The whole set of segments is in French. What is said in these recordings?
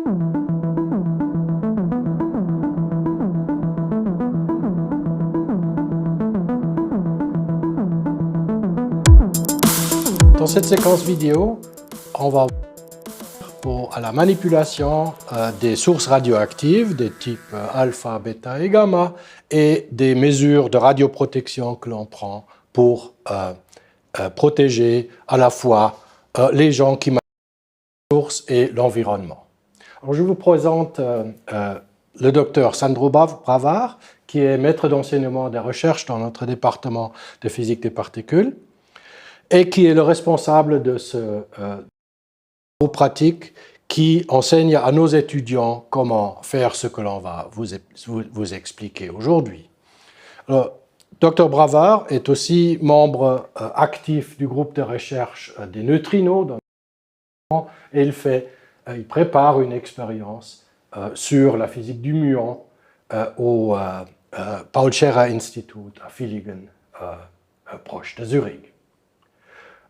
Dans cette séquence vidéo, on va voir à la manipulation des sources radioactives des types alpha, bêta et gamma et des mesures de radioprotection que l'on prend pour protéger à la fois les gens qui manipulent les sources et l'environnement. Alors, je vous présente le docteur Sandro Bravard, qui est maître d'enseignement des recherches dans notre département de physique des particules et qui est le responsable de ce cours pratique qui enseigne à nos étudiants comment faire ce que l'on va vous expliquer aujourd'hui. Dr Bravard est aussi membre actif du groupe de recherche des neutrinos et il prépare une expérience sur la physique du muon au Paul Scherrer Institute à Villingen, proche de Zurich.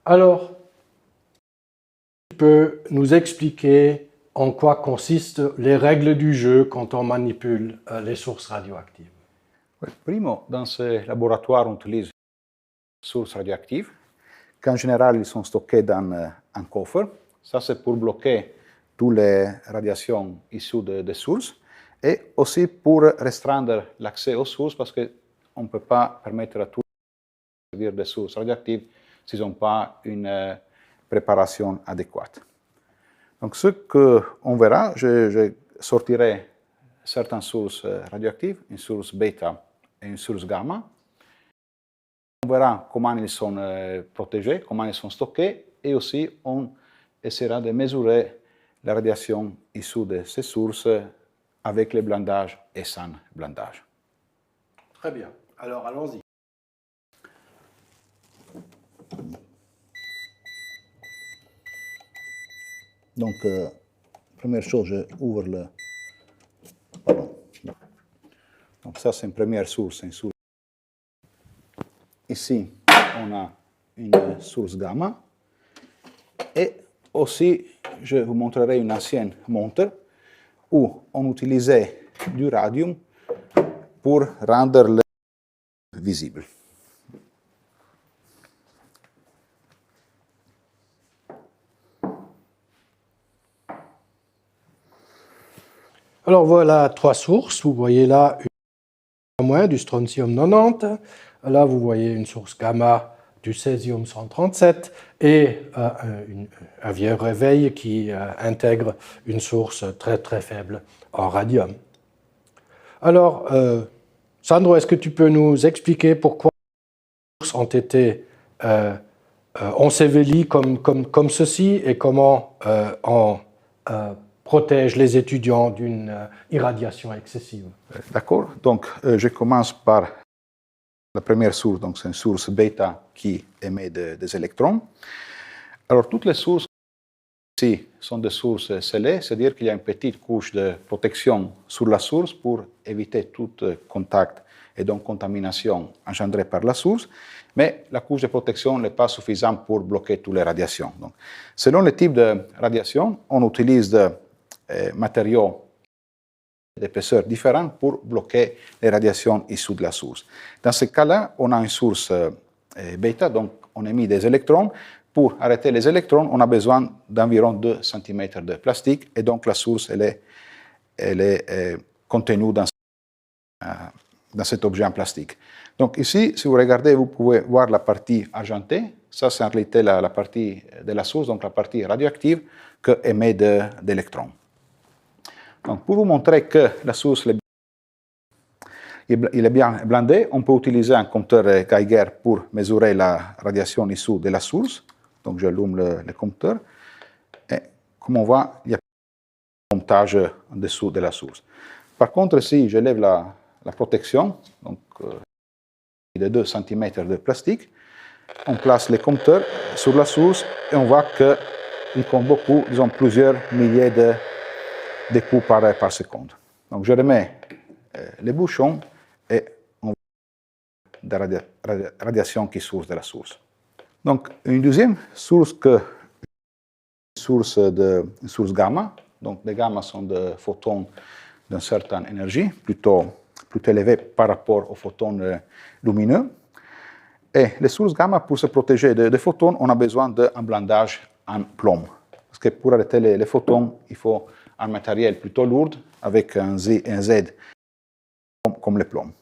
Alors, tu peux nous expliquer en quoi consistent les règles du jeu quand on manipule les sources radioactives? Primo, dans ce laboratoire, on utilise des sources radioactives, qu'en général, ils sont stockées dans un coffre. Ça, c'est pour bloquer toutes les radiations issues des sources et aussi pour restreindre l'accès aux sources parce qu'on ne peut pas permettre à tous de servir des sources radioactives s'ils n'ont pas une préparation adéquate. Donc, ce qu'on verra, je sortirai certaines sources radioactives, une source bêta et une source gamma. On verra comment ils sont protégés, comment ils sont stockés, et aussi on essaiera de mesurer la radiation issue de ces sources avec le blindage et sans blindage. Très bien. Alors, allons-y. Donc, première chose, je ouvre le... Pardon. Donc, ça, c'est une première source, une source. Ici, on a une source gamma. Et aussi, je vous montrerai une ancienne montre où on utilisait du radium pour rendre le visible. Alors voilà trois sources. Vous voyez là du strontium 90. Là, vous voyez une source gamma du césium 137 et un vieux réveil qui intègre une source très très faible en radium. Alors, Sandro, est-ce que tu peux nous expliquer pourquoi les sources ont été ensevelies comme ceci et comment on protège les étudiants d'une irradiation excessive? D'accord. Donc, je commence par la première source. Donc, c'est une source bêta qui émet des électrons. Alors, toutes les sources ici sont des sources scellées, c'est-à-dire qu'il y a une petite couche de protection sur la source pour éviter tout contact et donc contamination engendrée par la source. Mais la couche de protection n'est pas suffisante pour bloquer toutes les radiations. Donc, selon le type de radiation, on utilise des matériaux d'épaisseur différente pour bloquer les radiations issues de la source. Dans ce cas-là, on a une source bêta, donc on émet des électrons. Pour arrêter les électrons, on a besoin d'environ 2 cm de plastique, et donc la source elle est contenue dans cet objet en plastique. Donc ici, si vous regardez, vous pouvez voir la partie argentée. Ça, c'est en réalité la partie de la source, donc la partie radioactive qui émet d'électrons. Donc, pour vous montrer que la source il est bien blindée, on peut utiliser un compteur Geiger pour mesurer la radiation issue de la source. Donc, j'allume le compteur. Et comme on voit, il y a un comptage en dessous de la source. Par contre, si je lève la protection, donc de 2 cm de plastique, on place le compteur sur la source et on voit qu'il compte beaucoup, disons plusieurs milliers de coups par seconde. Donc je remets les bouchons et on voit des radiations qui sortent de la source. Donc une deuxième source, une source gamma, Donc, les gamma sont des photons d'une certaine énergie, plutôt élevée par rapport aux photons lumineux. Et les sources gamma, pour se protéger des photons, on a besoin d'un blindage en plomb. Parce que pour arrêter les photons, il faut un matériel plutôt lourd avec un Z comme le plomb.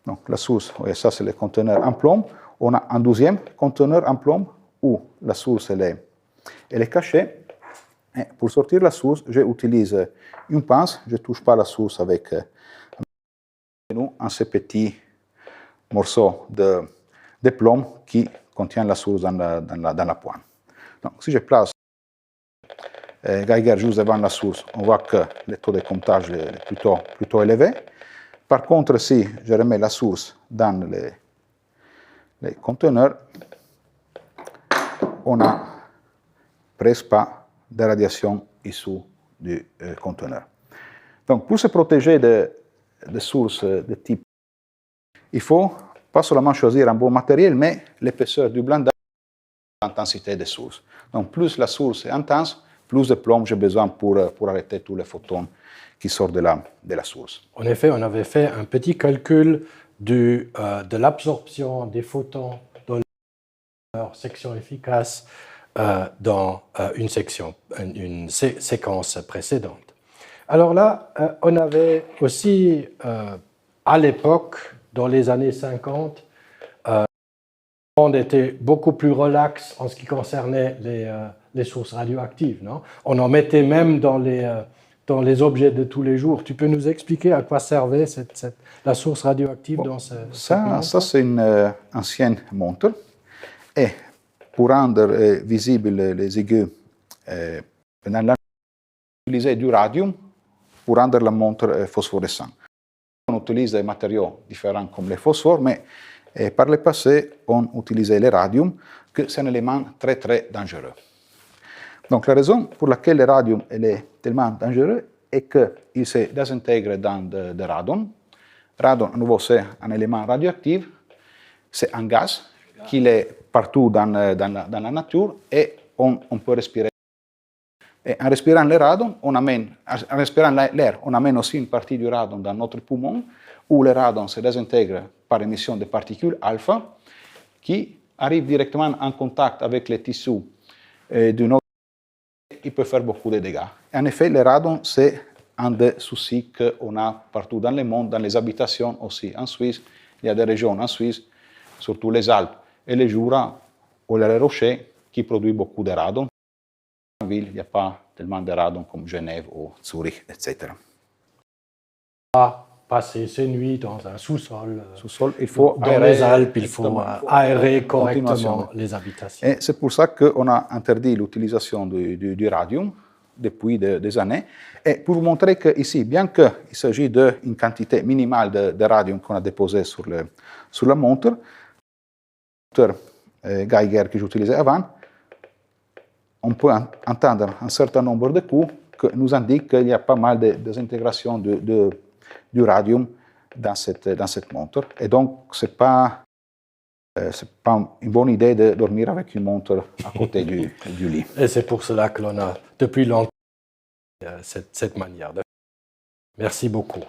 Donc la source, oui, ça c'est le conteneur en plomb. On a un deuxième conteneur en plomb où la source elle est cachée. Et pour sortir la source, j'utilise une pince. Je ne touche pas la source avec un ces petits morceaux de plomb qui contient la source dans la pointe. Donc si je place Geiger juste devant la source, on voit que le taux de comptage est plutôt élevé. Par contre, si je remets la source dans les conteneurs, on n'a presque pas de radiation issue du conteneur. Donc, pour se protéger des sources de type, il faut pas seulement choisir un bon matériel, mais l'épaisseur du blindage et l'intensité des sources. Donc, plus la source est intense, plus de plomb j'ai besoin pour arrêter tous les photons qui sortent de la source. En effet, on avait fait un petit calcul de l'absorption des photons dans leur section efficace dans une séquence précédente. Alors là, on avait aussi, à l'époque, dans les années 50, le monde était beaucoup plus relax en ce qui concernait les sources radioactives. Non? On en mettait même dans les objets de tous les jours. Tu peux nous expliquer à quoi servait la source radioactive dans cette montre? Ça c'est une ancienne montre. Et pour rendre visibles les aigus, on utilisait du radium pour rendre la montre phosphorescente. On utilise des matériaux différents comme le phosphore, mais par le passé, on utilisait le radium, que c'est un élément très, très dangereux. Donc, la raison pour laquelle le radium est tellement dangereux est qu'il se désintègre dans le radon. Radon, à nouveau, c'est un élément radioactif, c'est un gaz qui est partout dans la nature et on peut respirer. Et en respirant le radon, en respirant l'air, on amène aussi une partie du radon dans notre poumon, où le radon se désintègre par émission de particules alpha, qui arrivent directement en contact avec les tissus du notre. Il peut faire beaucoup de dégâts. Et en effet, le radon, c'est un des soucis qu'on a partout dans le monde, dans les habitations aussi. En Suisse, il y a des régions en Suisse, surtout les Alpes et les Jura, ou les rochers, qui produisent beaucoup de radon. En ville, il n'y a pas tellement de radon comme Genève ou Zurich, etc. Passer ses nuits dans un sous-sol. Il faut dans les Alpes, il faut aérer correctement les habitations. Et c'est pour ça qu'on a interdit l'utilisation du radium depuis des années. Et pour vous montrer qu'ici, bien qu'il s'agit d'une quantité minimale de radium qu'on a déposé sur la montre, le Geiger que j'utilisais avant, on peut entendre un certain nombre de coups qui nous indiquent qu'il y a pas mal de désintégration du radium dans cette montre. Et donc, ce n'est pas une bonne idée de dormir avec une montre à côté du lit. Et c'est pour cela que l'on a depuis longtemps cette manière de faire. Merci beaucoup.